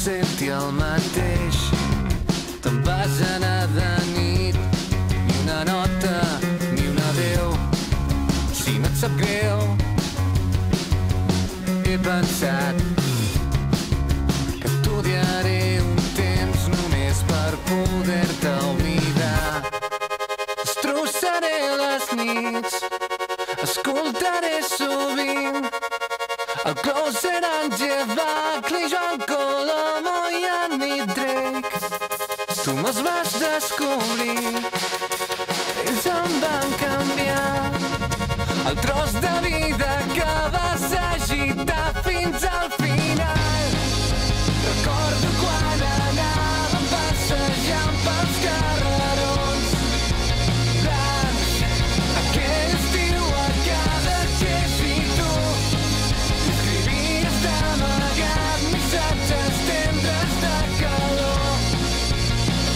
senti el mateix. Te'n vas anar de nit, ni una nota, ni un adéu. Si no et sap greu, he pensat que estudiaré un temps només per poder-te oblidar. Destrossaré les nits, escoltaré sovint el Closer, Angel Buckley, Joan Colomo i Annie Drake. Tu me'ls vas descobrir, ells em van canviar el tros de vida que vas agitar fins al final. Recordo quan anàvem passejant pels carrerons blancs, aquell estiu a cada queix i tu escrivies d'amagat missatges tendres de calor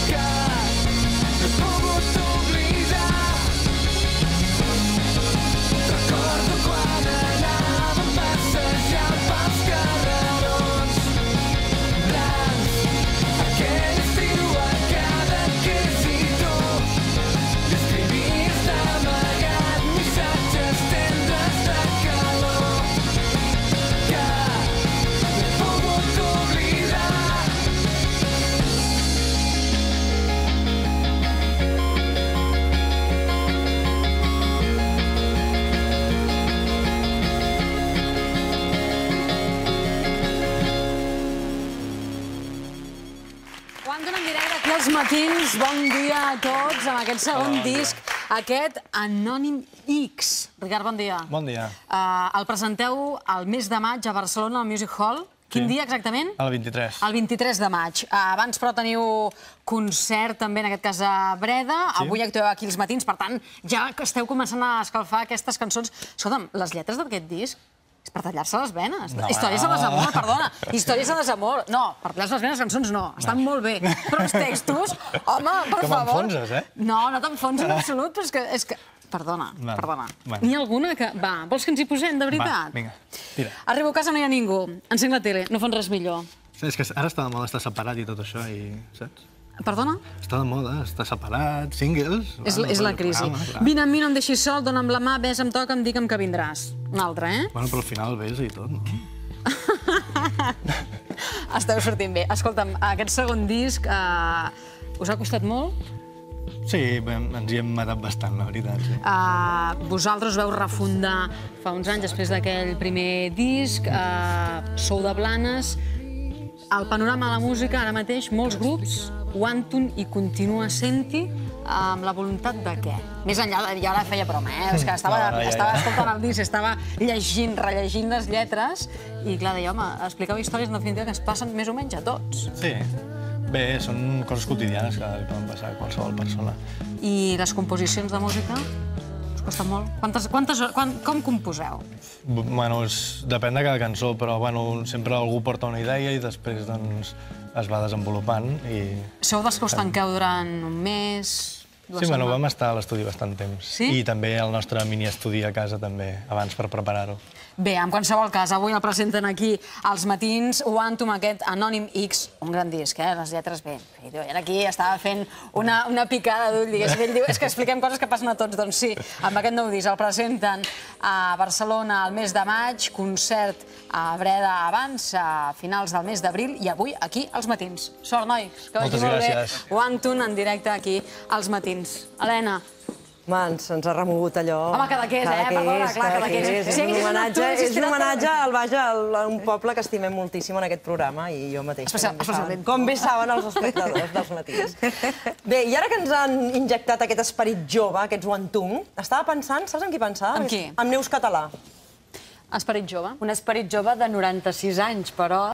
que no he pogut oblidar. Recordo quan anàvem passejant pels carrerons blancs, aquell estiu a cada queix i tu escrivies d'amagat missatges tendres de calor que no he pogut oblidar. Quantum en directe aquí als matins. Bon dia a tots amb aquest segon disc, aquest Anònim X. Ricard, bon dia. Bon dia. El presenteu el mes de maig a Barcelona, al Music Hall. Quin dia exactament? El 23. El 23 de maig. Abans, però, teniu concert també, en aquest cas, a Breda. Avui actueu aquí als matins, per tant, ja esteu començant a escalfar aquestes cançons. Escolta'm, les lletres d'aquest disc és per tallar-se les venes. Històries de desamor, perdona. Històries de desamor. No, per tallar-se les venes, cançons no. Estan molt bé. Però els textos, home, per favor. Que m'enfonses, No, no t'enfonses en absolut, però és que... Perdona, perdona. N'hi ha alguna que... Va, vols que ens hi posem, de veritat? Va, vinga, tira. Arribo a casa, no hi ha ningú. Encenc la tele, no fan res millor. És que ara està de moda estar separat i tot això, i saps? Perdona? Està de moda estar separat, singles... És la crisi. Vine amb mi, no em deixis sol, dona'm la mà, besa'm, toca'm, digue'm que vindràs. Un altre, eh? Bueno, però al final besa i tot, no? Esteu sortint bé. Escolta'm, aquest segon disc us ha costat molt? Sí, ens hi hem matat bastant, la veritat, sí. Vosaltres veu refundar fa uns anys, després d'aquell primer disc, sou de Blanes. El panorama de la música, ara mateix, molts grups, Quantum hi continua sent-hi, amb la voluntat de què? Més enllà de... Jo ara feia broma, és que estava escoltant el disc, estava llegint, rellegint les lletres, i clar, deia, home, expliqueu històries en definitiva que ens passen més o menys a tots. Sí. Bé, són coses quotidianes que li poden passar a qualsevol persona. I les composicions de música? Us costa molt? Com composeu? Bueno, depèn de cada cançó, però sempre algú porta una idea i després es va desenvolupant. Sou dels que us tanqueu durant un mes? Sí, vam estar a l'estudi bastant temps. I també el nostre mini-estudi a casa també, abans per preparar-ho. Bé, en qualsevol cas, avui el presenten aquí als matins, Quantum, aquest Anònim X, un gran disc, les lletres bé. Jo aquí estava fent una picada d'ull, diguéssim, ell diu, és que expliquem coses que passen a tots, doncs sí, amb aquest nou disc el presenten a Barcelona el mes de maig, concert a Breda abans, a finals del mes d'abril, i avui aquí als matins. Sort, nois, que vagi molt bé. Quantum en directe aquí als matins. Helena. Ens ha remogut allò... Home, Cadaqués, perdona, clar, Cadaqués. És un homenatge al Baja, a un poble que estimem moltíssim en aquest programa, i jo mateix, com bé saben els espectadors dels matins. Bé, i ara que ens han injectat aquest esperit jove, aquests Quantum, estava pensant, saps en qui pensava? Amb qui? Amb Neus Català. Esperit jove. Un esperit jove de 96 anys, però...